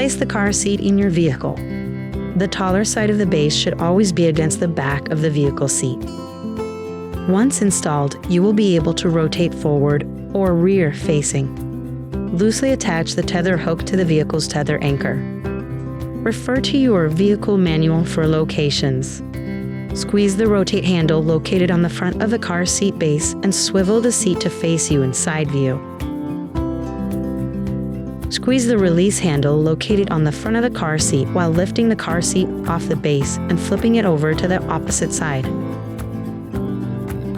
Place the car seat in your vehicle. The taller side of the base should always be against the back of the vehicle seat. Once installed, you will be able to rotate forward or rear facing. Loosely attach the tether hook to the vehicle's tether anchor. Refer to your vehicle manual for locations. Squeeze the rotate handle located on the front of the car seat base and swivel the seat to face you in side view. Squeeze the release handle located on the front of the car seat while lifting the car seat off the base and flipping it over to the opposite side.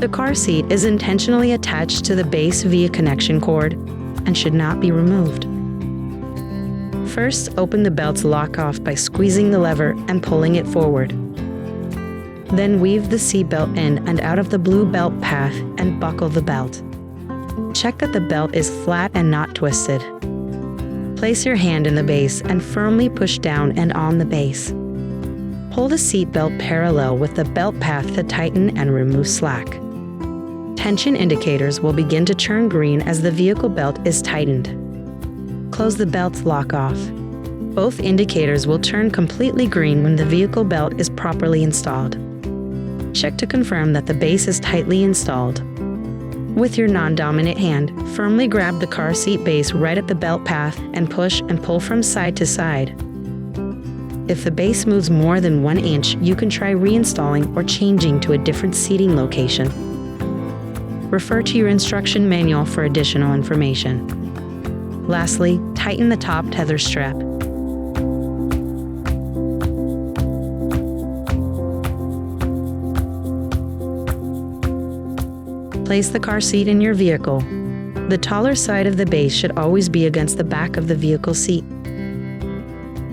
The car seat is intentionally attached to the base via connection cord and should not be removed. First, open the belt's lock-off by squeezing the lever and pulling it forward. Then weave the seat belt in and out of the blue belt path and buckle the belt. Check that the belt is flat and not twisted. Place your hand in the base and firmly push down and on the base. Pull the seat belt parallel with the belt path to tighten and remove slack. Tension indicators will begin to turn green as the vehicle belt is tightened. Close the belt's lock-off. Both indicators will turn completely green when the vehicle belt is properly installed. Check to confirm that the base is tightly installed. With your non-dominant hand, firmly grab the car seat base right at the belt path and push and pull from side to side. If the base moves more than 1 inch, you can try reinstalling or changing to a different seating location. Refer to your instruction manual for additional information. Lastly, tighten the top tether strap. Place the car seat in your vehicle. The taller side of the base should always be against the back of the vehicle seat.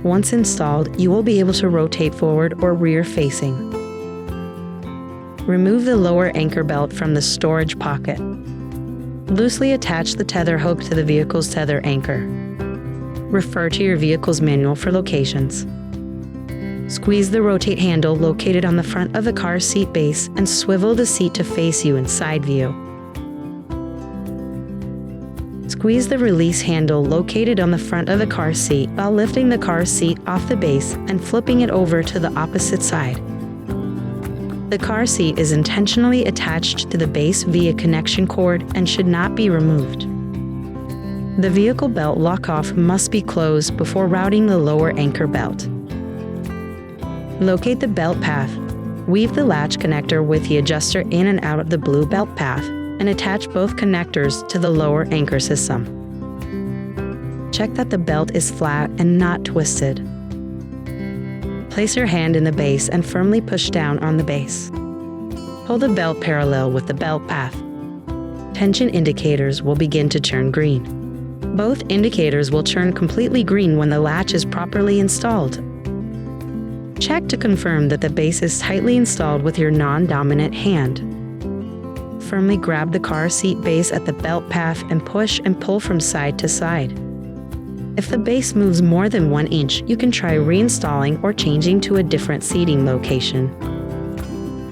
Once installed, you will be able to rotate forward or rear facing. Remove the lower anchor belt from the storage pocket. Loosely attach the tether hook to the vehicle's tether anchor. Refer to your vehicle's manual for locations. Squeeze the rotate handle located on the front of the car seat base and swivel the seat to face you in side view. Squeeze the release handle located on the front of the car seat while lifting the car seat off the base and flipping it over to the opposite side. The car seat is intentionally attached to the base via connection cord and should not be removed. The vehicle belt lock-off must be closed before routing the lower anchor belt. Locate the belt path. Weave the latch connector with the adjuster in and out of the blue belt path and attach both connectors to the lower anchor system. Check that the belt is flat and not twisted. Place your hand in the base and firmly push down on the base. Pull the belt parallel with the belt path. Tension indicators will begin to turn green. Both indicators will turn completely green when the latch is properly installed. Check to confirm that the base is tightly installed with your non-dominant hand. Firmly grab the car seat base at the belt path and push and pull from side to side. If the base moves more than 1 inch, you can try reinstalling or changing to a different seating location.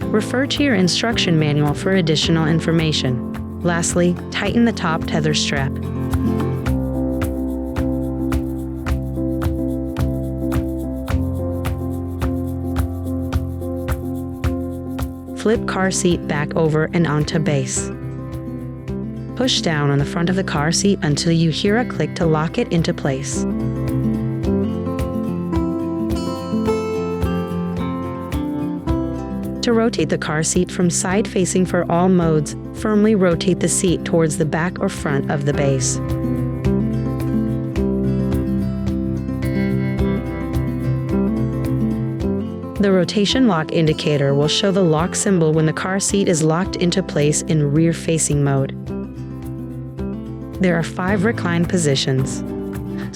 Refer to your instruction manual for additional information. Lastly, tighten the top tether strap. Flip car seat back over and onto base. Push down on the front of the car seat until you hear a click to lock it into place. To rotate the car seat from side facing for all modes, firmly rotate the seat towards the back or front of the base. The rotation lock indicator will show the lock symbol when the car seat is locked into place in rear-facing mode. There are 5 recline positions.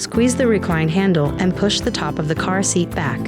Squeeze the recline handle and push the top of the car seat back.